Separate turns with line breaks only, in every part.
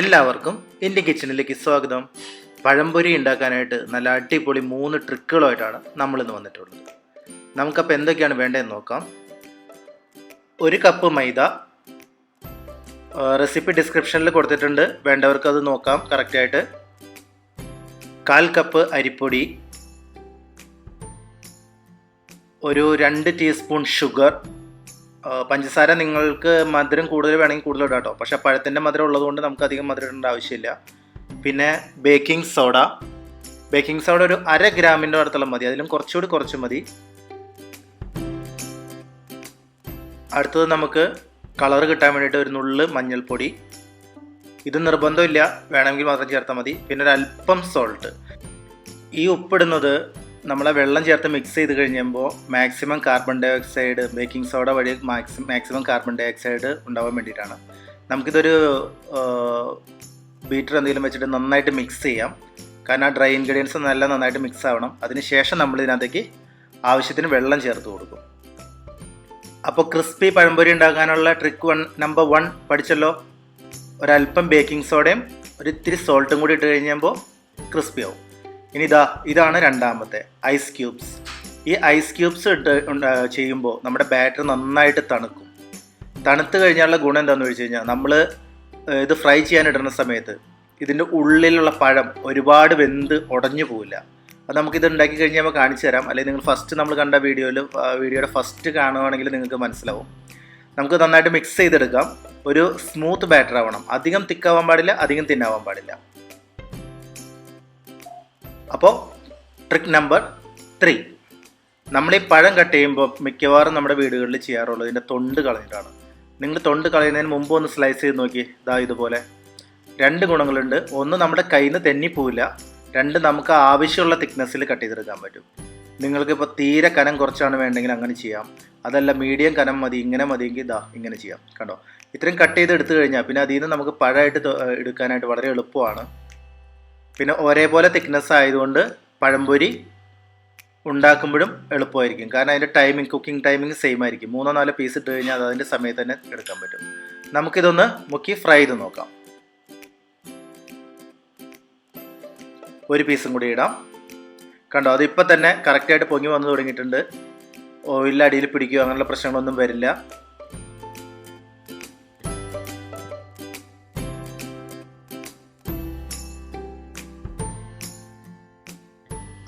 എല്ലാവർക്കും ഇന്ത്യൻ കിച്ചണിലേക്ക് സ്വാഗതം. പഴംപൊരി ഉണ്ടാക്കാനായിട്ട് നല്ല അടിപൊളി 3 ട്രിക്കുകളുമായിട്ടാണ് നമ്മളിന്ന് വന്നിട്ടുള്ളത്. നമുക്കപ്പോൾ എന്തൊക്കെയാണ് വേണ്ടതെന്ന് നോക്കാം. 1 കപ്പ് മൈദ, റെസിപ്പി ഡിസ്ക്രിപ്ഷനിൽ കൊടുത്തിട്ടുണ്ട്, വേണ്ടവർക്ക് അത് നോക്കാം കറക്റ്റായിട്ട്. 1/4 കപ്പ് അരിപ്പൊടി, ഒരു 2 ടീസ്പൂൺ ഷുഗർ. പഞ്ചസാര നിങ്ങൾക്ക് മധുരം കൂടുതൽ വേണമെങ്കിൽ കൂടുതൽ ഇടാം കേട്ടോ, പക്ഷേ പഴത്തിൻ്റെ മധുരം ഉള്ളതുകൊണ്ട് നമുക്ക് അധികം മധുരം ഇടേണ്ട ആവശ്യമില്ല. പിന്നെ ബേക്കിംഗ് സോഡ ഒരു 1/2 ഗ്രാമിൻ്റെ അടുത്തോളം മതി, അതിലും കുറച്ച് മതി. അടുത്തത് നമുക്ക് കളർ കിട്ടാൻ വേണ്ടിയിട്ട് ഒരു നുള്ള് മഞ്ഞൾപ്പൊടി, ഇത് നിർബന്ധമില്ല, വേണമെങ്കിൽ മാത്രം ചേർത്താൽ മതി. പിന്നെ ഒരു അല്പം സോൾട്ട്. ഈ ഉപ്പിടുന്നത് നമ്മളെ വെള്ളം ചേർത്ത് മിക്സ് ചെയ്ത് കഴിയുമ്പോൾ maximum carbon dioxide, baking soda വഴി മാക്സിമം കാർബൺ ഡൈ ഓക്സൈഡ് ഉണ്ടാവാൻ വേണ്ടിയിട്ടാണ്. നമുക്കിതൊരു ബീറ്റർ എന്തെങ്കിലും വെച്ചിട്ട് നന്നായിട്ട് മിക്സ് ചെയ്യാം, കാരണം ആ ഡ്രൈ ഇൻഗ്രീഡിയൻസ് നന്നായിട്ട് മിക്സ് ആവണം. അതിനുശേഷം നമ്മൾ ഇതിനകത്തേക്ക് ആവശ്യത്തിന് വെള്ളം ചേർത്ത് കൊടുക്കും. അപ്പോൾ ക്രിസ്പി പഴംപൊരി ഉണ്ടാക്കാനുള്ള ട്രിക്ക് നമ്പർ 1 പഠിച്ചല്ലോ. ഒരല്പം ബേക്കിംഗ് സോഡയും ഒരിത്തിരി സോൾട്ടും കൂടി ഇട്ട് കഴിയുമ്പോൾ ക്രിസ്പി ആവും. ഇനി ഇതാണ് രണ്ടാമത്തെ, ഐസ് ക്യൂബ്സ്. ഈ ഐസ് ക്യൂബ്സ് ഇട്ട് ചെയ്യുമ്പോൾ നമ്മുടെ ബാറ്റർ നന്നായിട്ട് തണുക്കും. തണുത്ത് കഴിഞ്ഞാലുള്ള ഗുണം എന്താണെന്ന് വെച്ച് കഴിഞ്ഞാൽ, നമ്മൾ ഇത് ഫ്രൈ ചെയ്യാൻ ഇടുന്ന സമയത്ത് ഇതിൻ്റെ ഉള്ളിലുള്ള പഴം ഒരുപാട് വെന്ത് ഉടഞ്ഞു പോവില്ല. അത് നമുക്കിത് ഉണ്ടാക്കി കഴിഞ്ഞാൽ കാണിച്ചു തരാം, അല്ലെങ്കിൽ നിങ്ങൾ ഫസ്റ്റ് നമ്മൾ കണ്ട വീഡിയോയുടെ ഫസ്റ്റ് കാണുകയാണെങ്കിൽ നിങ്ങൾക്ക് മനസ്സിലാവും. നമുക്ക് നന്നായിട്ട് മിക്സ് ചെയ്തെടുക്കാം. ഒരു സ്മൂത്ത് ബാറ്റർ ആവണം, അധികം തിക്കാവാൻ പാടില്ല, അധികം തിന്നാവാൻ പാടില്ല. അപ്പോൾ ട്രിക്ക് നമ്പർ 3, നമ്മൾ ഈ പഴം കട്ട് ചെയ്യുമ്പോൾ മിക്കവാറും നമ്മുടെ വീടുകളിൽ ചെയ്യാറുള്ളത് ഇതിൻ്റെ തൊണ്ട് കളഞ്ഞിട്ടാണ്. നിങ്ങൾ തൊണ്ട് കളയുന്നതിന് മുമ്പ് ഒന്ന് സ്ലൈസ് ചെയ്ത് നോക്കി. ഇതുപോലെ 2 ഗുണങ്ങളുണ്ട്. ഒന്ന്, നമ്മുടെ കയ്യിൽ നിന്ന് തെന്നിപ്പോവില്ല. 2, നമുക്ക് ആവശ്യമുള്ള തിക്നെസ്സിൽ കട്ട് ചെയ്തെടുക്കാൻ പറ്റും. നിങ്ങൾക്കിപ്പോൾ തീരെ കനം കുറച്ചാണ് വേണ്ടെങ്കിൽ അങ്ങനെ ചെയ്യാം, അതല്ല മീഡിയം കനം മതി, ഇങ്ങനെ മതിയെങ്കിൽ ഇങ്ങനെ ചെയ്യാം. കണ്ടോ, ഇത്രയും കട്ട് ചെയ്ത് എടുത്തു കഴിഞ്ഞാൽ പിന്നെ അതിൽ നിന്ന് നമുക്ക് പഴമായിട്ട് എടുക്കാനായിട്ട് വളരെ എളുപ്പമാണ്. പിന്നെ ഒരേപോലെ തിക്നെസ് ആയതുകൊണ്ട് പഴംപൊരി ഉണ്ടാക്കുമ്പോഴും എളുപ്പമായിരിക്കും, കാരണം അതിൻ്റെ കുക്കിംഗ് ടൈമിങ് സെയിം ആയിരിക്കും. 3-4 പീസ് ഇട്ട് കഴിഞ്ഞാൽ അത് അതിൻ്റെ സമയത്ത് തന്നെ എടുക്കാൻ പറ്റും. നമുക്കിതൊന്ന് മുക്കി ഫ്രൈ ചെയ്ത് നോക്കാം. 1 പീസും കൂടി ഇടാം. കണ്ടോ, അതിപ്പോൾ തന്നെ കറക്റ്റായിട്ട് പൊങ്ങി വന്ന് തുടങ്ങിയിട്ടുണ്ട്. ഓയിലിൽ അടിയിൽ പിടിക്കുകയോ അങ്ങനെയുള്ള പ്രശ്നങ്ങളൊന്നും വരില്ല.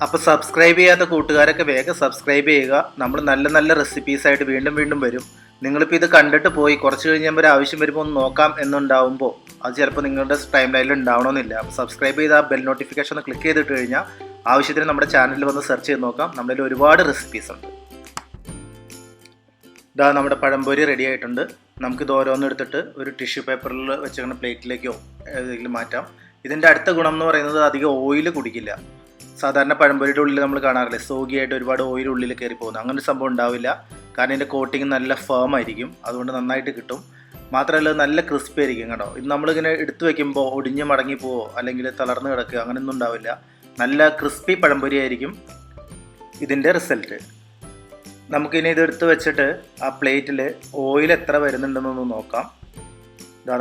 അപ്പോൾ സബ്സ്ക്രൈബ് ചെയ്യാത്ത കൂട്ടുകാരൊക്കെ വേഗം സബ്സ്ക്രൈബ് ചെയ്യുക. നമ്മൾ നല്ല റെസിപ്പീസായിട്ട് വീണ്ടും വരും. നിങ്ങളിപ്പോൾ ഇത് കണ്ടിട്ട് പോയി കുറച്ച് കഴിയുമ്പോൾ ഒരു ആവശ്യം വരുമ്പോൾ ഒന്ന് നോക്കാം എന്നുണ്ടാവുമ്പോൾ അത് ചിലപ്പോൾ നിങ്ങളുടെ ടൈം ലൈനിൽ ഉണ്ടാവണമെന്നില്ല. അപ്പോൾ സബ്സ്ക്രൈബ് ചെയ്ത് ആ ബെൽ നോട്ടിഫിക്കേഷൻ ഒന്ന് ക്ലിക്ക് ചെയ്തിട്ട് കഴിഞ്ഞാൽ ആവശ്യത്തിന് നമ്മുടെ ചാനലിൽ വന്ന് സെർച്ച് ചെയ്ത് നോക്കാം. നമ്മളിൽ ഒരുപാട് റെസിപ്പീസ് ഉണ്ട്. നമ്മുടെ പഴംപൊരി റെഡി ആയിട്ടുണ്ട്. നമുക്കിത് ഓരോന്നും എടുത്തിട്ട് ഒരു ടിഷ്യൂ പേപ്പറിൽ വെച്ചിങ്ങനെ പ്ലേറ്റിലേക്കോ ഏതെങ്കിലും മാറ്റാം. ഇതിൻ്റെ അടുത്ത ഗുണം എന്ന് പറയുന്നത് അധികം ഓയിൽ കുടിക്കില്ല. സാധാരണ പഴംപൊരിയുടെ ഉള്ളിൽ നമ്മൾ കാണാറില്ലേ, സോഗിയായിട്ട് ഒരുപാട് ഓയിൽ ഉള്ളിൽ കയറി പോകുന്നത്, അങ്ങനെ ഒരു സംഭവം ഉണ്ടാവില്ല. കാരണം ഇതിൻ്റെ കോട്ടിങ് നല്ല ഫേം ആയിരിക്കും, അതുകൊണ്ട് നന്നായിട്ട് കിട്ടും. മാത്രമല്ല നല്ല ക്രിസ്പി ആയിരിക്കും. കേട്ടോ, ഇത് നമ്മളിങ്ങനെ എടുത്തു വയ്ക്കുമ്പോൾ ഒടിഞ്ഞ് മടങ്ങി പോവോ അല്ലെങ്കിൽ തളർന്ന് കിടക്കുക അങ്ങനെയൊന്നും ഉണ്ടാവില്ല. നല്ല ക്രിസ്പി പഴംപൊരി ആയിരിക്കും ഇതിൻ്റെ റിസൾട്ട്. നമുക്കിനി ഇത് എടുത്ത് വെച്ചിട്ട് ആ പ്ലേറ്റിൽ ഓയിൽ എത്ര വരുന്നുണ്ടെന്നൊന്ന് നോക്കാം.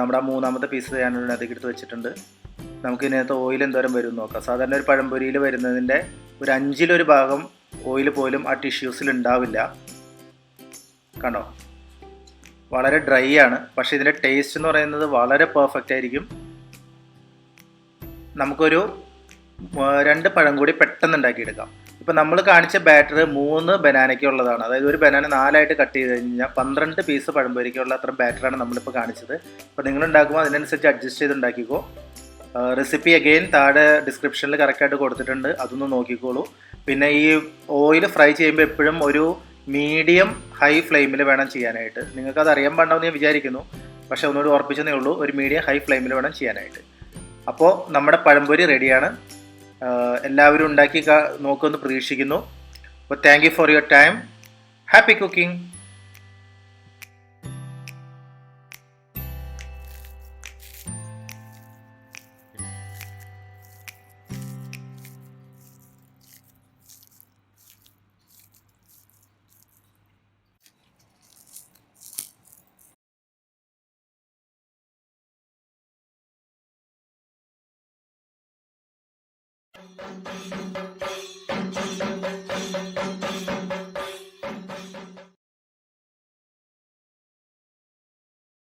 നമ്മുടെ ആ 3ാമത്തെ പീസ് ഞാൻ അതിലേക്ക് എടുത്ത് വെച്ചിട്ടുണ്ട്. നമുക്ക് ഇതിനകത്ത് ഓയിൽ എന്തോരം വരും നോക്കാം. സാധാരണ ഒരു പഴംപൊരിയിൽ വരുന്നതിൻ്റെ ഒരു 5-1 ഭാഗം ഓയിൽ പോലും ആ ടിഷ്യൂസിൽ ഉണ്ടാവില്ല. കണ്ടോ, വളരെ ഡ്രൈ ആണ്, പക്ഷേ ഇതിൻ്റെ ടേസ്റ്റ് എന്ന് പറയുന്നത് വളരെ പെർഫെക്റ്റ് ആയിരിക്കും. നമുക്കൊരു 2 പഴം കൂടി പെട്ടെന്ന് ഉണ്ടാക്കിയെടുക്കാം. ഇപ്പം നമ്മൾ കാണിച്ച ബാറ്റർ 3 ബനാനയ്ക്ക് ഉള്ളതാണ്. അതായത് ഒരു ബനാന 4ആയിട്ട് കട്ട് ചെയ്ത് കഴിഞ്ഞാൽ 12 പീസ് പഴംപൊരിക്കുള്ള അത്ര ബാറ്ററാണ് നമ്മളിപ്പോൾ കാണിച്ചത്. അപ്പോൾ നിങ്ങൾ ഉണ്ടാക്കുമ്പോൾ അതിനനുസരിച്ച് അഡ്ജസ്റ്റ് ചെയ്ത് ഉണ്ടാക്കിക്കോ. റെസിപ്പി അഗെയിൻ താഴെ ഡിസ്ക്രിപ്ഷനിൽ കറക്റ്റായിട്ട് കൊടുത്തിട്ടുണ്ട്, അതൊന്ന് നോക്കിക്കോളൂ. പിന്നെ ഈ ഓയിൽ ഫ്രൈ ചെയ്യുമ്പോൾ എപ്പോഴും ഒരു മീഡിയം ഹൈ ഫ്ലെയിമിൽ വേണം ചെയ്യാനായിട്ട്. നിങ്ങൾക്കത് അറിയാൻ പാടില്ലെന്ന് ഞാൻ വിചാരിക്കുന്നു, പക്ഷേ ഒന്നുകൂടി ഓർപ്പിച്ചതേ ഉള്ളൂ, ഒരു മീഡിയം ഹൈ ഫ്ലെയിമിൽ വേണം ചെയ്യാനായിട്ട്. അപ്പോൾ നമ്മുടെ പഴംപൊരി റെഡിയാണ്. എല്ലാവരും ഉണ്ടാക്കി നോക്കുമെന്ന് പ്രതീക്ഷിക്കുന്നു. അപ്പോൾ thank you for your time. Happy cooking. ചെയ്യാം.